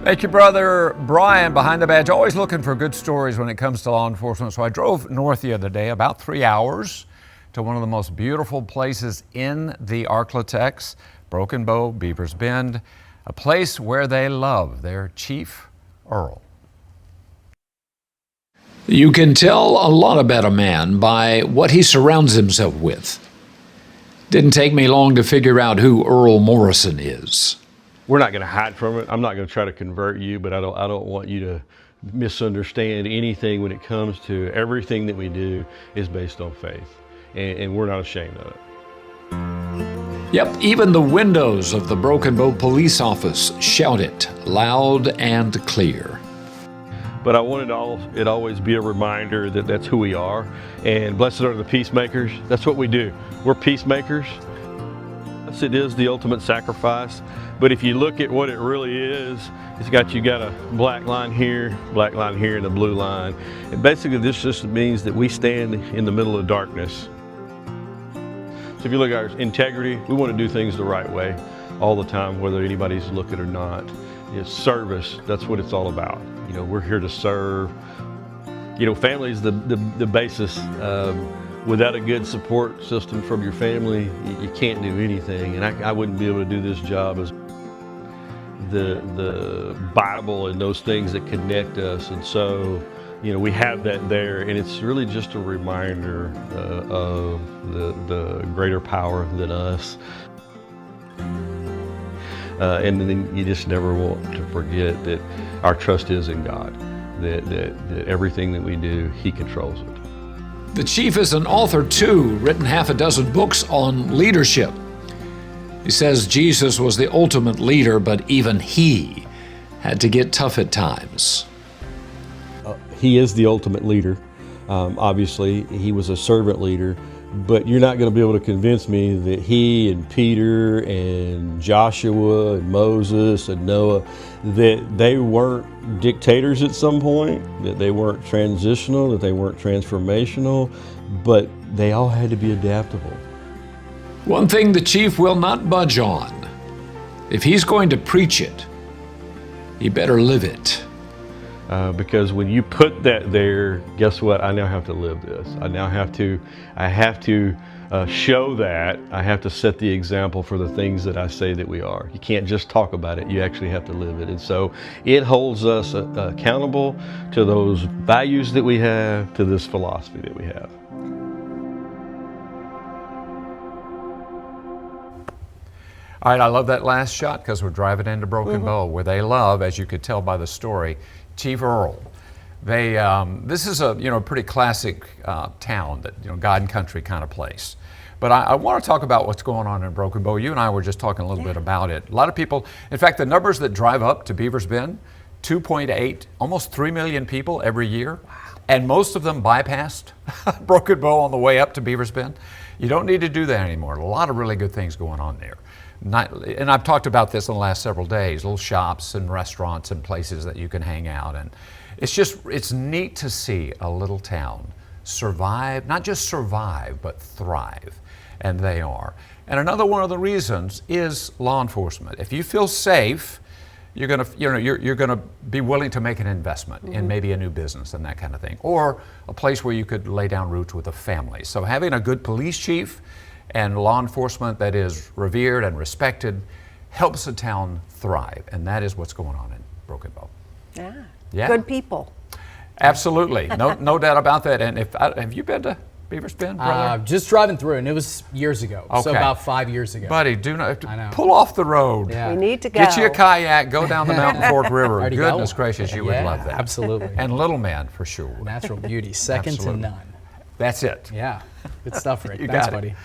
Thank you, Brother Brian, behind the badge. Always looking for good stories when it comes to law enforcement. So I drove north the other day, about 3 hours, to one of the most beautiful places in the Arklatex, Broken Bow, Beavers Bend, a place where they love their Chief Earl. You can tell a lot about a man by what he surrounds himself with. Didn't take me long to figure out who Earl Morrison is. We're not going to hide from it. I'm not going to try to convert you, but I don't want you to misunderstand anything when it comes to everything that we do is based on faith, and we're not ashamed of it. Yep, even the windows of the Broken Bow police office shout it loud and clear. But I wanted it always be a reminder that that's who we are, and blessed are the peacemakers. That's what we do. We're peacemakers. Yes, it is the ultimate sacrifice, but if you look at what it really is, you got a black line here, and a blue line. And basically this just means that we stand in the middle of darkness. So if you look at our integrity, we want to do things the right way all the time, whether anybody's looking or not. It's service, that's what it's all about. You know, we're here to serve. You know, family is the basis. Without a good support system from your family, you can't do anything. And I wouldn't be able to do this job as the Bible and those things that connect us. And so, you know, we have that there, and it's really just a reminder of the greater power than us. And then you just never want to forget that our trust is in God, that everything that we do, He controls it. The chief is an author too, written half a dozen books on leadership. He says Jesus was the ultimate leader, but even he had to get tough at times. He is the ultimate leader. Obviously, he was a servant leader, but you're not going to be able to convince me that he and Peter and Joshua and Moses and Noah, that they weren't dictators at some point, that they weren't transitional, that they weren't transformational, but they all had to be adaptable. One thing the chief will not budge on: if he's going to preach it, he better live it. Because when you put that there, guess what? I now have to live this. I have to show that. I have to set the example for the things that I say that we are. You can't just talk about it, you actually have to live it. And so it holds us accountable to those values that we have, to this philosophy that we have. All right, I love that last shot because we're driving into Broken Bow, where they love, as you could tell by the story, Chief Earl. This is a pretty classic town, that God and country kind of place. But I want to talk about what's going on in Broken Bow. You and I were just talking a little bit about it. A lot of people, in fact, the numbers that drive up to Beavers Bend, 2.8, almost 3 million people every year, and most of them bypassed Broken Bow on the way up to Beavers Bend. You don't need to do that anymore. A lot of really good things going on there. And I've talked about this in the last several days, little shops and restaurants and places that you can hang out. And it's neat to see a little town survive, not just survive, but thrive. And they are. And another one of the reasons is law enforcement. If you feel safe, you're gonna be willing to make an investment in maybe a new business and that kind of thing, or a place where you could lay down roots with a family. So having a good police chief and law enforcement that is revered and respected helps a town thrive, and that is what's going on in Broken Bow. Yeah. Good people. Absolutely, no doubt about that. And have you been to Beavers Bend, brother? Just driving through, and it was years ago, so Okay. about 5 years ago. Buddy, do not I know. pull off the road. Yeah. We need to go. Get you a kayak, go down the Mountain Fork River. Already Goodness going. gracious, you would Yeah, love that. absolutely. And Little Man for sure. Natural beauty, second Absolutely. to none. That's it. Yeah, good stuff, Rick. You Thanks, got it. buddy.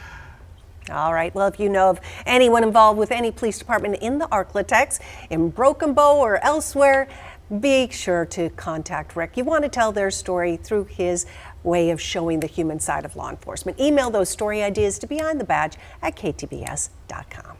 All right, well, if you know of anyone involved with any police department in the Arklatex, in Broken Bow or elsewhere, be sure to contact Rick. You want to tell their story through his way of showing the human side of law enforcement. Email those story ideas to behindthebadge@ktbs.com.